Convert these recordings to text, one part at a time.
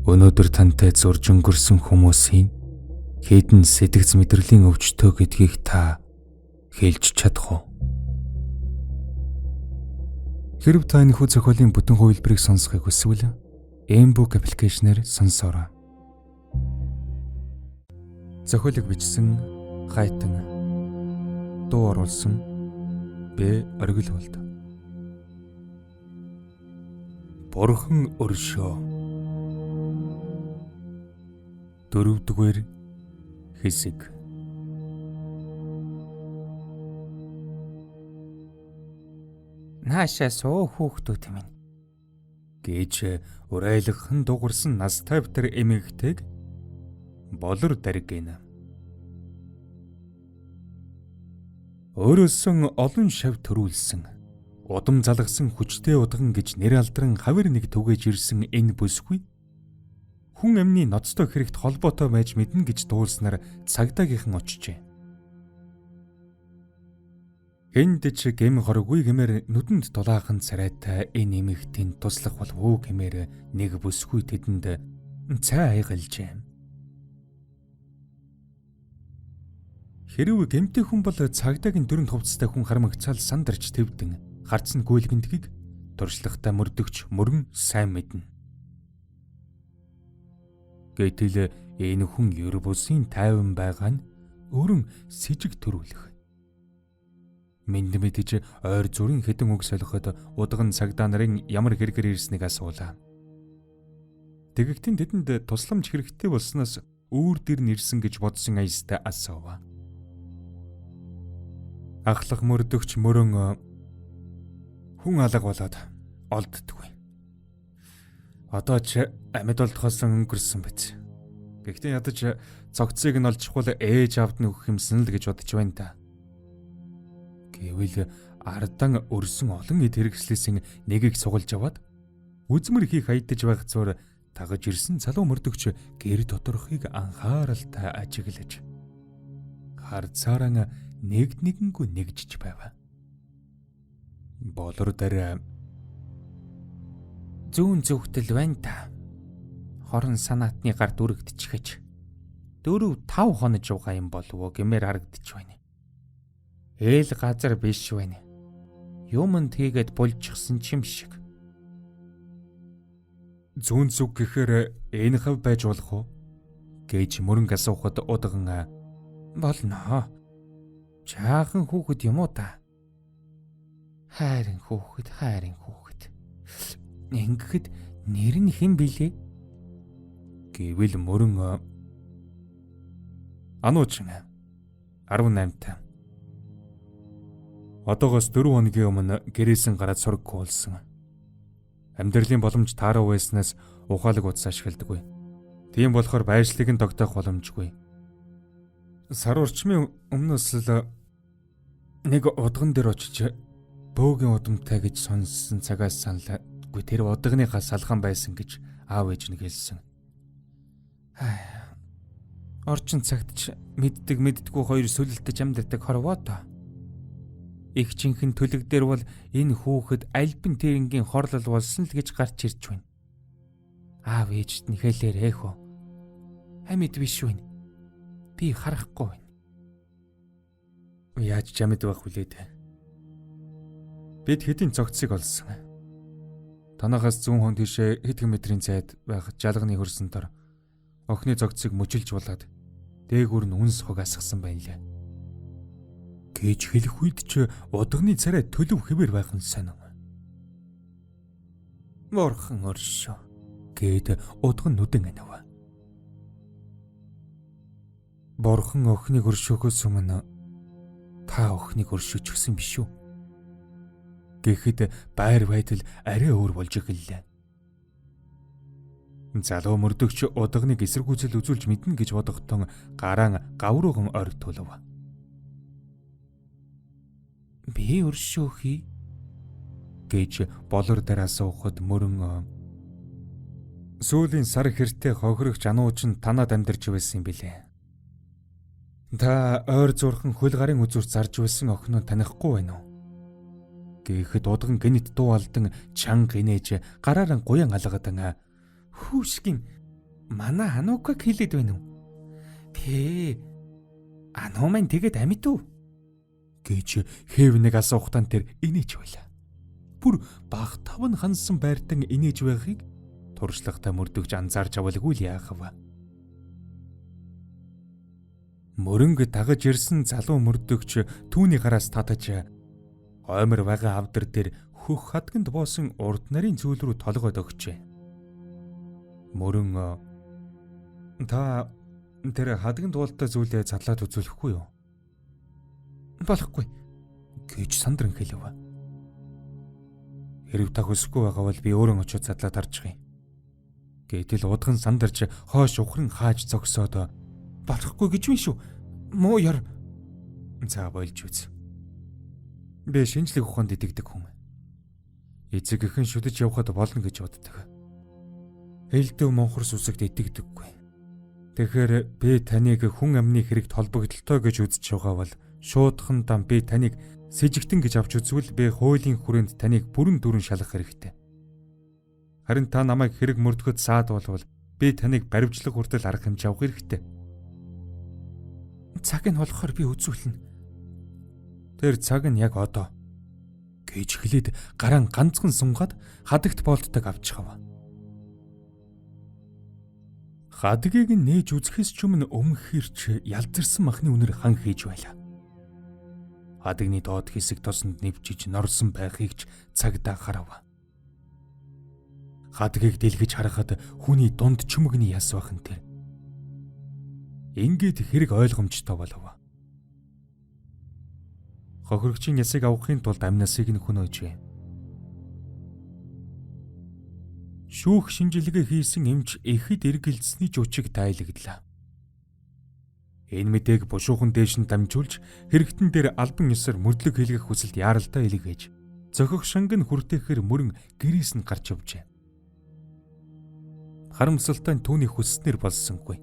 Өнөөдөр тантай зурж өнгөрсөн хүмүүсийн хэдэн сэтгэц мэдрэлийн өвчтөө гэдгийг та хэлж чадах уу? Хэрв та энэ хүү зохиолын бүтэн хувилбарыг сонсохыг хүсвэл Mbook аппликейшнээр сонсоорой. Зохиолыг бичсэн Гайтан, дуу оруулсан Б. Оргилволд. Бурхан өршөө. 4-р хэсэг. Наашаа суу хүүхдүүд минь гэж урайлгхан дуурсан нас тавтар эмэгтэйг болор даргийна. Өөрөөсөн олон шав төрүүлсэн, удам залгсан хүчтэй удган гэж нэр алдран хавар нэг түгэж ирсэн энэ бүсгүй хүн амны ноцтой хэрэгт холбоотой байж мэднэ гэж дуулснаар цагдаагийнхан очжээ. Энд ч гэм хоргүй гэмээр нүдэнд дулаахан царайтай энэ эмэгтийн туслах болов уу гэмээр нэг бүсгүй тэдэнд цай айгалжээ. Хэрв гэмтэй хүн бол цагдаагийн дөрөнд хувцастай хүн хармагцаал сандарч твдэн харцсан гүйлгэндгийг туршлагатай мөрдөгч мөрөн сайн мэднэ. Гэтэл энэ хүн ер бусын тайван байгаа нь өөрөн сэжиг төрүүлэх. Мэд мэдэж ойр зүрийн хэдэн үг солиход удган цагдаа нарын ямар хэрэгээр ирснийг асуулаа. Тэгэгтэн тэдэнд тусламж хэрэгтэй болсноос үүр дэр нэрсэн гэж бодсон аястай асуув. Ахлах мөрдөгч мөрөн хүн алга болоод олддгүй. Одоо ч амьд олдохоос өнгөрсөн биз. Гэхдээ ядаж цогцыг нь олчихвол ээж авд нь өгөх юмсан л гэж бодож байна та. Гэвэл ардан өрсөн олон эд хэрэгслээсийн нэгийг сугалж аваад үзмэр хийх аядаж байх зур тагаж ирсэн залуу мөрдөгч гэр доторхыг анхааралтай ажиглаж харцаараа нэгднэггүй нэгжиж байв. Болор дараа зүүн зүгтэл байна та. Хорон санаатны гар дүрэгдчихэж 4-5 хонож байгаа юм болов уу гэмээр харагдчих байна. Ээл газар биш байна. Юмд хийгээд булжчихсан ч юм шиг. Зүүн зүг гэхээр энэ хав байж болох уу? Гэж мөрөнг асуухад удган болно. Чаахан хүүхэд юм уу та? Хайрын хүүхэд. Ингэхэд нэр нь хэн билээ? Гэвэл мөрөн Ануучин 18 Одоогоос 4 хоногийн өмнө гэрээсэн гараад сургаггүй болсон. Амьдралын боломж тааруу байснаас ухаалаг утас ашигладаггүй. Тийм болохоор байршлыг нь тогтоох боломжгүй. Сар урчмын өмнөөс л нэг удган дээр очиж бөөгийн удамтай гэж сонссон цагаас саналгүй тэр удганыхаа салхан байсан гэж аав ээж нь хэлсэн. Орчин цагт ч мэддэггүй хоёр сүлэлтэж амьдардаг хорвоо тоо. Их чинхэн төлөг дээр бол энэ хүүхэд альбин тэрэнгийн хорлол болсон л гэж гарч ирж байна. Аав ээжт нь хэлээр эхөө. Амьд биш вэ? Би харахгүй байна. Яаж ч амьд байх хүлээ дээ. Бид хэдийн цогцыг олсон. Танахаас 100 хон тийшээ хэдхэн метрийн зайд байх жалганы хөрсөн дор охины цогцыг мөчилж булаад дээгүүр нь үнс хог асгасан байна лээ. Гэж хэлэх үед ч удганы царай төлөв хэвээр байх нь сонин. Морхон оршоо гэд удган нүдэн анив. Борхон охиныг өршөөхөөс өмнө та охиныг өршөөж өгсөн биш үү? Гэхэд байр байтал арай өөр болж эхэллээ. Залуу мөрдөгч удганыг эсэргүүцэл үзүүлж мэднэ гэж бодохдоо гараан гаврууган орд төлөв. Би өршөөхий гэж болор дараа суухад мөрөн сүүлийн сар хэртэй хохирогч анууч нь танад амьдарч байсан юм билээ. Та ойр зурхан хөл гарын үзүүр зарж байсан охиноо танихгүй байна уу? Гэхэд удган гинэт дуу алдан чанга инээж гараараа гуян алгадан хүүшгийн Манай Анукаг хэлээд байна уу? Тэ Ану маань тэгээд амьд уу? Гэж Хевнийг асуухтан тэр инээж байлаа. Бүр баг таван хансан байртан инээж байхыг туршлагатай мөрдөгч анзаарч авалгүй л яах вэ? Мөрөнгө дагаж ирсэн залуу мөрдөгч түүний гараас татаж оймор байгаа авдар дээр хөх хадганд боосон урд нарийн зүйл рүү толгойд өгчээ. Мөрөн та тэр хадганд уултай зүйлээ задлаад үзүүлэхгүй юу? Болохгүй гэж сандран хэлв. Хэрв та хүсэхгүй байгаа бол би өөрөө очиод задлаад харж байгаа юм. Гэтэл удган сандарч хойш ухран хааж зогсоод болохгүй гэж байна шүү. Муу яр. За болж үз. Би шинжлэх ухаанд итгэдэг хүн. Эцэг эхэн шүдэж явхад болно гэж боддог. Элдв монхор сүсэгт итгэдэггүй. Тэгэхээр би таныг хүн амны хэрэгт холбогдолтой гэж үзэж байгаа бол шуудхан дан би таныг сэжигтэн гэж авч үзвэл би хуулийн хүрээнд таныг бүрэн дүрэн шалгах хэрэгтэй. Харин та намайг хэрэг мөрдөхөд саад болвол би таныг баривчлах хүртэл арга хэмжээ авах хэрэгтэй. Цаг нь болохоор би үзүүлнэ. Тэр цаг нь яг одоо гэж хэлээд гараан ганцхан сунгаад хадагт болтдог авчихав. Хадгийг нээж үзэхээс ч өмнө өмнөх хэрч ялзарсан махны үнэр хан хийж байлаа. Хадагны доод хэсэг тосонд нэвчиж норсон байхыг ч цагдаа харав. Хадгийг дэлгэж харахад хүний дунд чүмэгний яс бахан тэр. Ингээд хэрэг ойлгомжтой болов. Хохирогчийн ясыг авахын тулд амнасыг нь хөнөөжээ. Шүүх шинжилгээ хийсэн эмч эхэд эргэлзсний жучиг тайлагдлаа. Энэ мэдээг бушуухан дээш нь дамжуулж хэрэгтэн дээр албан ёсоор мөрдлөг хийлгэх хүсэлд яаралтай илгээж зохих шанг нь хүртээхээр мөрөн гэрээс нь гарч явжээ. Харамсалтай нь түүний хүсснээр болсонгүй.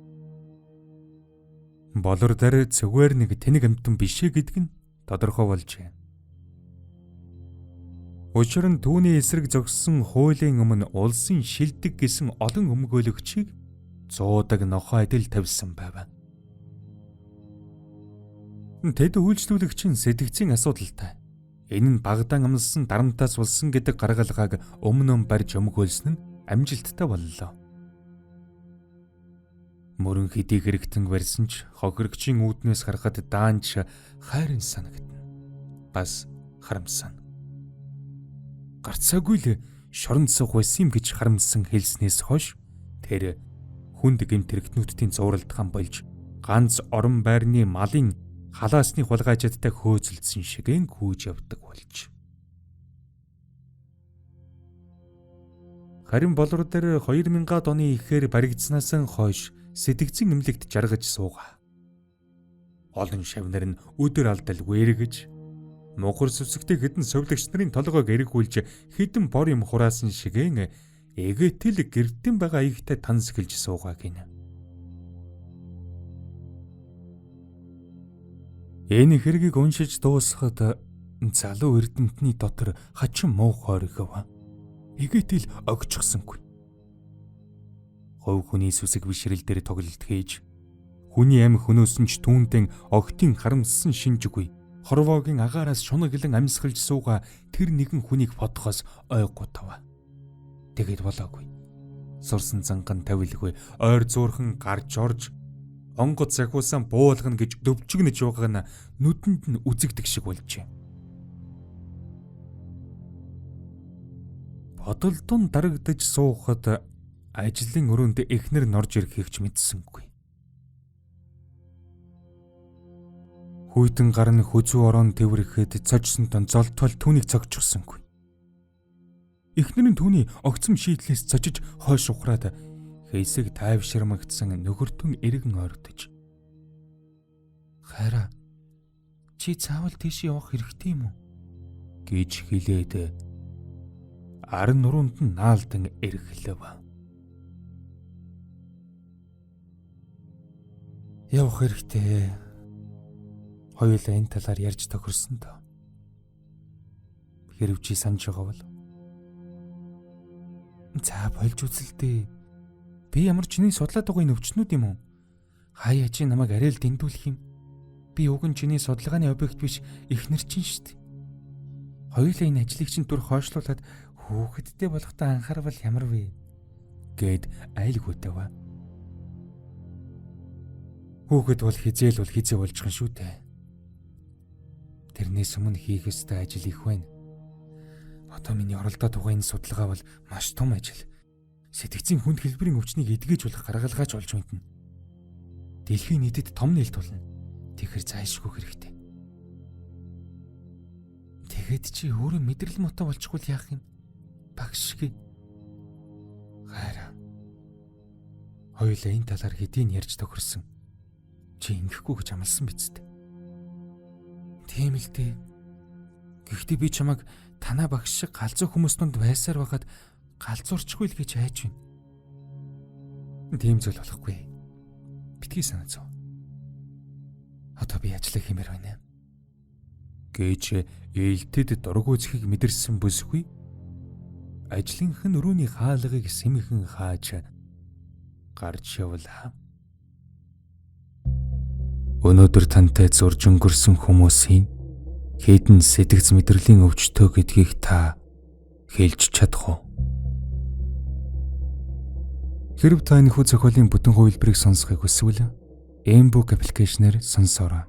Болор дээр зүгээр нэг тэнэг амтан бишээ гэдэг нь тодорхой болжээ. Учир нь түүний эсрэг зогссон хуулийн өмнө улсын шилдэг гэсэн олон өмгөөлөгчийг зуудаг нохой адил тавьсан байв. Тэд үйлчлүүлэгчийн сэтгцийн асуудалтай. Энэ нь багадан амлсан дарамтаас болсон гэдэг гаргалгааг өмнө барьж өмгөөлсөн нь амжилттай боллоо. Мөрөн хэдий хэрэгтэн барьсан ч хохирогчийн үүднээс харахад даанч хайрын санагдана. Бас харамсан. Гарцаагүй л шоронд суух байсан юм гэж харамсан хэлснээс хойш тэр хүнд гэмт хэрэгтнүүдийн зууралдхан болж ганц орон байрны малын халаасны хулгайчдтай хөөцөлдсөн шигэн хүүж явдаг болж. Харин болор дээр 2000-аад оны ихээр баригдсанаас хойш сэтгцэн эмнэлэгт жаргаж суугаа. Олон шавнар нь өдөр алдал вэргэж мухар сүсгтэй хэдэн совлогч нарын толгойг эргүүлж хэдэн бор юм хураасан шигэн эгээтэл гэрдэн байгаа аягтай танс эхэлж суугаа гинэ. Энэ хэргийг уншиж дуусахад залуу эрдэмтний дотор хачин муу хоригв. Эгээтэл огчсонгүй. Хов хүний сүсэг бишрэл дээр тоглолт хийж хүний амь хөнөөсөн ч түүндэн огтын харамссан шинжгүй хорвоогийн агаараас шунаглан амьсгалж сууга тэр нэгэн хүнийг бодохоос ойггутав. Тэгэд болоогүй. Сурсан занган тавилгүй ойр зуурхан гарч орж онгоц захиусан буулгана гэж дөвчгнэж байгаа нь нүдэнд нь үзэгдэг шиг болжээ. Бодолдон дарагдаж суухад ажлын өрөөнд эхнэр норж ирэхийг ч мэдсэнгүй. Хүйтэн гар нь хөзүү орон тэврэхэд цожсон тон золтол түүнийг цогчсонгүй. Эхнэр нь түүний огцом шийдлээс цочиж хойш ухраад хэсэг тайвширмагдсан нөхөртөн эргэн ойртож. Хайраа, чи цаавал тийш явах хэрэгтэй юм уу? Гэж хэлээд арын нуруунд нь наалдан эргэлв. Явах хэрэгтэй. Хоёулаа энэ талаар ярьж тохирсон доо. Хэрв чи санаж байгаа бол за болж үзэлдээ. Би ямар ч чиний судлаад байгаа энэ өвчнүүд юм уу? Хаяа чи намайг арай л дэндүүлэх юм. Би уг нь чиний судалгааны объект биш, эхнэр чинь шүү дээ. Хоёулаа энэ ажлыг чинь түр хойшлуулад хүүхэдтэй болохдоо анхаарвал ямар вэ? Гэд айлгүйтэй ба. Хүүхэд бол хизээл болж гэн шүү дээ. Тэрнээс өмнө хийх ёстой ажил их байна. Одоо миний оролдоод байгаа энэ судалгаа бол маш том ажил. Сэтгцийн хүнд хэлбэрийн өвчнийг эдгэж болох гаргалгаач болж мэднэ. Дэлхийн нийтэд том нээлт болно. Тэгэхэр зайлшгүй хэрэгтэй. Тэгэд чи өөрөө мэдрэл муутай болчихвол яах юм? Багш гээ. Гайра. Хоёулаа энэ талаар хэдийн ярьж тохирсон. Чи ингэхгүй гэж амласан биз дээ. Тийм л дээ. Гэхдээ би чамайг танаа багш шиг галзуу хүмүүс донд байсаар байгаад галзуурчгүй л гэж хайж байна. Тийм зүйл болохгүй. Битгий санацгаа. Одоо би ажиллах хэмээр байна. Гэж ээлтэд дургу зэхийг мэдэрсэн бүсгүй. Ажлынх нь өрөөний хаалгыг сэмхэн хааж гарч явлаа. Өнөөдөр тантай зурж өнгөрсөн хүмүүсийн хэдэн сэтгц мэдрэлийн өвчтөө гэдгийг та хэлж чадах уу? Хэрв та энэ хүү зохиолын бүтэн хувилбарыг сонсохыг хүсвэл Mbook аппликейшнээр сонсоорой.